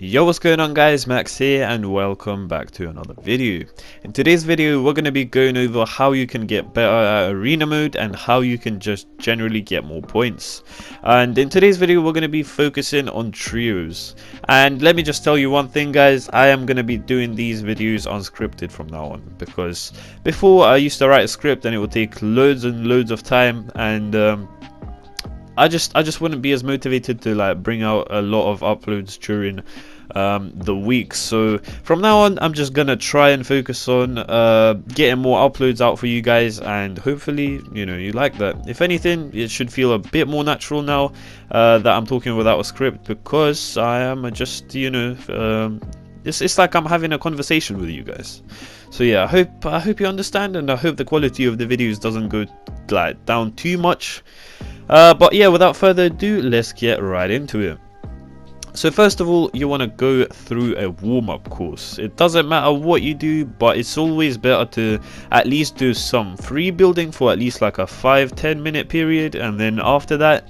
Yo, what's going on guys, Max here and welcome back to another video. In today's video we're going to be going over how you can get better at arena mode and how you can just generally get more points. And in today's video we're going to be focusing on trios. And let me just tell you one thing guys, I am going to be doing these videos unscripted from now on, because before I used to write a script and it would take loads and loads of time, and I just wouldn't be as motivated to like bring out a lot of uploads during the week. So from now on I'm just gonna try and focus on getting more uploads out for you guys, and hopefully you like that. If anything, it should feel a bit more natural now that I'm talking without a script, because I am just it's like I'm having a conversation with you guys. So yeah, I hope you understand, and I hope the quality of the videos doesn't go like down too much. But yeah, without further ado, let's get right into it. So first of all, you want to go through a warm-up course. It doesn't matter what you do, but it's always better to at least do some free building for at least like a 5-10 minute period, and then after that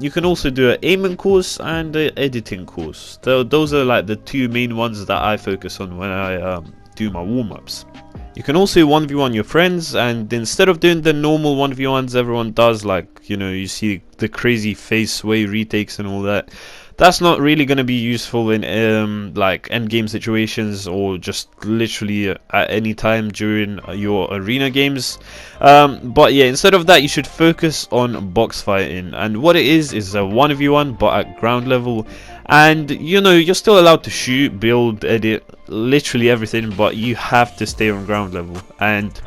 you can also do an aiming course and an editing course. Those are like the two main ones that I focus on when I do my warm-ups. You can also 1v1 your friends, and instead of doing the normal 1v1s everyone does, like you see the crazy face sway retakes and all that, that's not really going to be useful in like end game situations, or just literally at any time during your arena games. But yeah, instead of that you should focus on box fighting, and what it is a 1v1 but at ground level. And you're still allowed to shoot, build, edit, literally everything, but you have to stay on ground level. And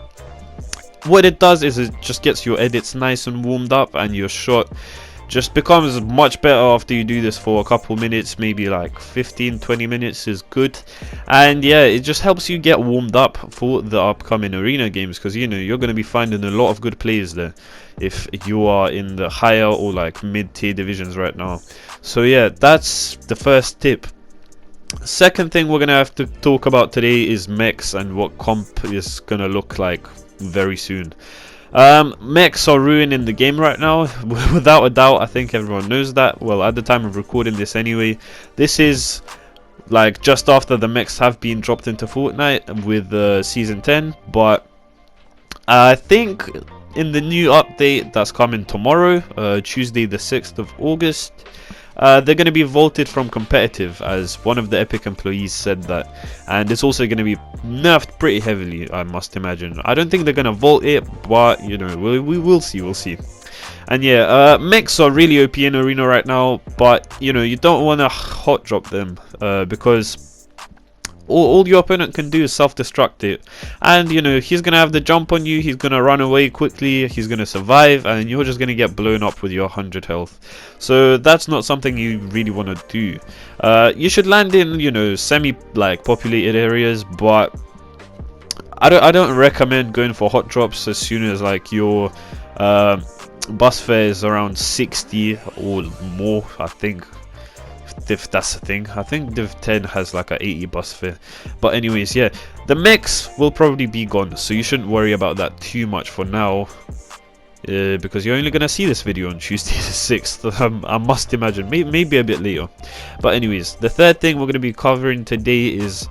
what it does is it just gets your edits nice and warmed up, and your shot just becomes much better after you do this for a couple minutes. Maybe like 15-20 minutes is good. And yeah, it just helps you get warmed up for the upcoming arena games, because you're going to be finding a lot of good players there if you are in the higher or like mid-tier divisions right now. So yeah, that's the first tip. Second thing we're going to have to talk about today is mechs and what comp is going to look like very soon. Mechs are ruining the game right now, without a doubt. I think everyone knows that. Well, at the time of recording this anyway, this is like just after the mechs have been dropped into Fortnite with season 10, but I think in the new update that's coming tomorrow, Tuesday the 6th of August, they're going to be vaulted from competitive, as one of the Epic employees said that, and it's also going to be nerfed pretty heavily, I must imagine. I don't think they're going to vault it, but we will see. And yeah, mechs are really OP in arena right now, but you don't want to hot drop them, because all your opponent can do is self-destruct it, and he's gonna have the jump on you, he's gonna run away quickly, he's gonna survive, and you're just gonna get blown up with your 100 health. So that's not something you really want to do. You should land in semi like populated areas, but I don't recommend going for hot drops as soon as like your bus fare is around 60 or more. I think if that's the thing, I think Div 10 has like a 80 bus fare. But anyways, yeah, the mechs will probably be gone, so you shouldn't worry about that too much for now, because you're only gonna see this video on Tuesday the 6th. I must imagine, maybe a bit later. But anyways, the third thing we're gonna be covering today is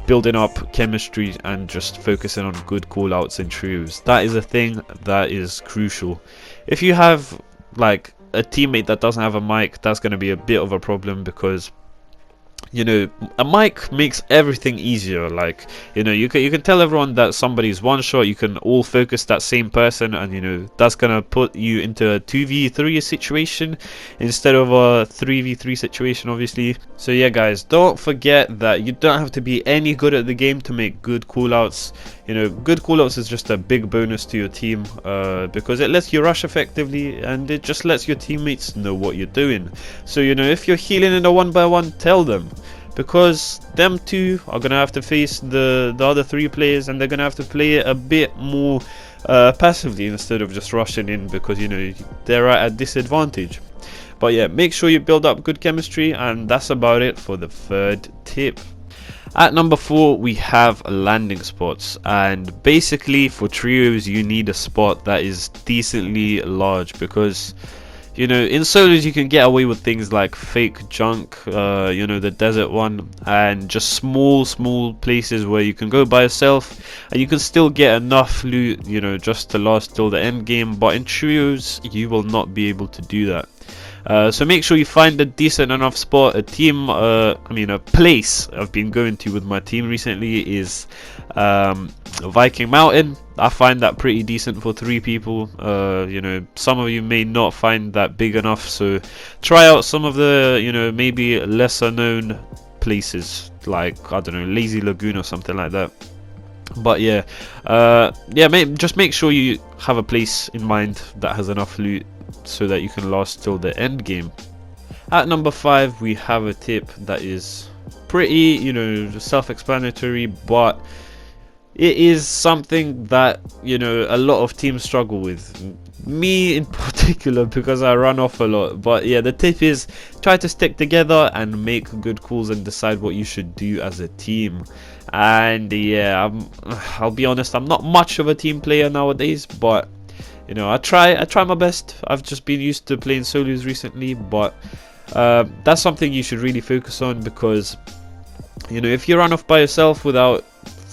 building up chemistry and just focusing on good callouts and trios. That is a thing that is crucial. If you have like a teammate that doesn't have a mic, that's going to be a bit of a problem, because a mic makes everything easier. Like you can tell everyone that somebody's one shot, you can all focus that same person, and that's gonna put you into a 2v3 situation instead of a 3v3 situation, obviously. So yeah guys, don't forget that you don't have to be any good at the game to make good callouts. Good callouts is just a big bonus to your team, because it lets you rush effectively, and it just lets your teammates know what you're doing. So if you're healing in a 1v1, tell them, because them two are gonna have to face the other three players, and they're gonna have to play it a bit more passively instead of just rushing in, because they're at a disadvantage. But yeah, make sure you build up good chemistry, and that's about it for the third tip. At number 4 we have landing spots, and basically for trios you need a spot that is decently large, because you know, in solos you can get away with things like fake junk, you know, the desert one, and just small places where you can go by yourself and you can still get enough loot, you know, just to last till the end game. But in trios you will not be able to do that. So make sure you find a decent enough spot. A team, a place I've been going to with my team recently is Viking Mountain. I find that pretty decent for 3 people. You know, some of you may not find that big enough, so try out some of the, you know, maybe lesser known places like, I don't know, Lazy Lagoon or something like that. But yeah, just make sure you have a place in mind that has enough loot so that you can last till the end game. At number 5, we have a tip that is pretty, you know, self-explanatory, but it is something that, you know, a lot of teams struggle with, me in particular, because I run off a lot. But yeah, the tip is try to stick together and make good calls and decide what you should do as a team. And yeah, I'll be honest, I'm not much of a team player nowadays, but you know, I try my best. I've just been used to playing solos recently, but that's something you should really focus on, because you know, if you run off by yourself without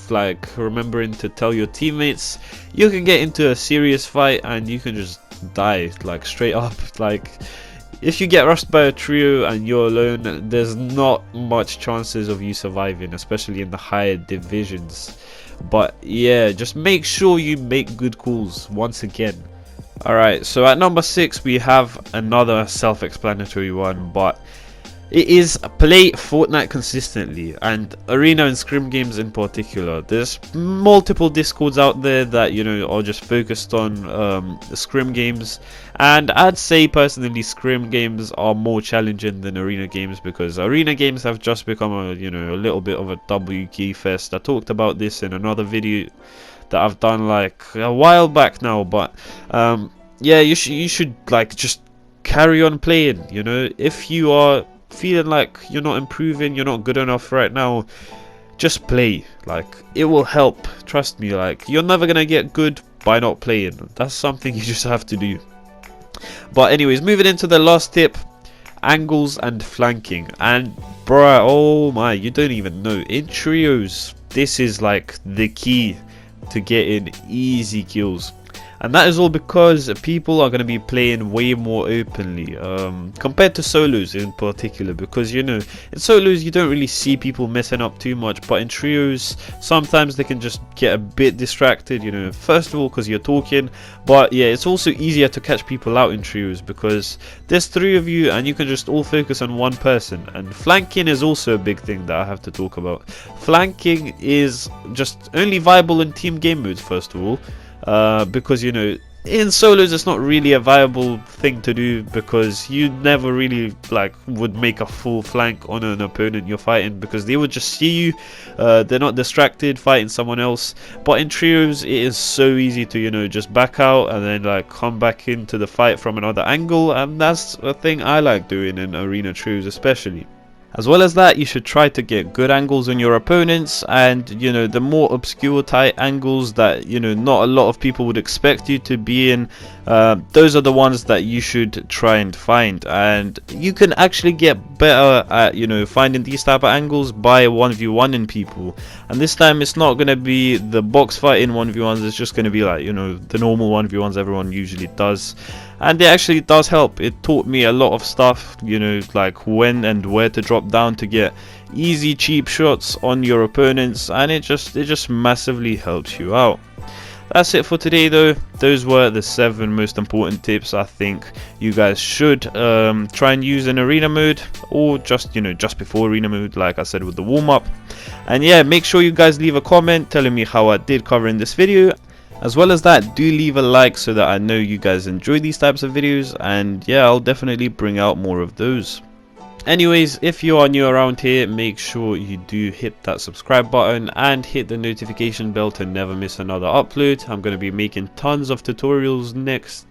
like remembering to tell your teammates, you can get into a serious fight and you can just die, like straight up. Like if you get rushed by a trio and you're alone, there's not much chances of you surviving, especially in the higher divisions. But yeah, just make sure you make good calls once again. Alright, so at number 6 we have another self-explanatory one, but it is play Fortnite consistently, and arena and scrim games in particular. There's multiple discords out there that, you know, are just focused on scrim games, and I'd say personally scrim games are more challenging than arena games, because arena games have just become a, you know, a little bit of a WK fest. I talked about this in another video that I've done like a while back now, but yeah, you should like just carry on playing. You know, if you are feeling like you're not improving, you're not good enough right now, just play. Like, it will help, trust me. Like, you're never gonna get good by not playing. That's something you just have to do. But anyways, moving into the last tip, angles and flanking. And bruh, oh my, you don't even know, in trios this is like the key to getting easy kills. And that is all because people are going to be playing way more openly compared to solos in particular, because, you know, in solos you don't really see people messing up too much, but in trios sometimes they can just get a bit distracted, you know, first of all because you're talking, but yeah, it's also easier to catch people out in trios because there's 3 of you and you can just all focus on one person. And flanking is also a big thing that I have to talk about. Flanking is just only viable in team game modes, first of all. Because, you know, in solos it's not really a viable thing to do, because you never really like would make a full flank on an opponent you're fighting, because they would just see you, they're not distracted fighting someone else. But in trios it is so easy to, you know, just back out and then like come back into the fight from another angle, and that's a thing I like doing in arena trios especially. As well as that, you should try to get good angles on your opponents, and, you know, the more obscure tight angles that, you know, not a lot of people would expect you to be in, those are the ones that you should try and find. And you can actually get better at, you know, finding these type of angles by 1v1ing people. And this time it's not going to be the box fighting 1v1s, it's just going to be like, you know, the normal 1v1s everyone usually does. And it actually does help. It taught me a lot of stuff, you know, like when and where to drop down to get easy cheap shots on your opponents, and it just massively helps you out. That's it for today though. Those were the 7 most important tips I think you guys should try and use in arena mode, or just, you know, just before arena mode, like I said with the warm-up. And yeah, make sure you guys leave a comment telling me how I did covering this video. As well as that, do leave a like so that I know you guys enjoy these types of videos, and yeah, I'll definitely bring out more of those. Anyways, if you are new around here, make sure you do hit that subscribe button and hit the notification bell to never miss another upload. I'm going to be making tons of tutorials next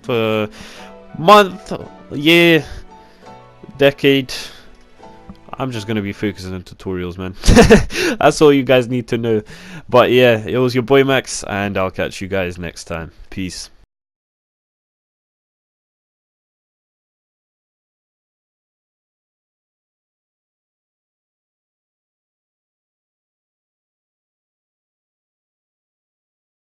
month, year, decade. I'm just going to be focusing on tutorials, man. That's all you guys need to know. But yeah, it was your boy Mechs, and I'll catch you guys next time. Peace.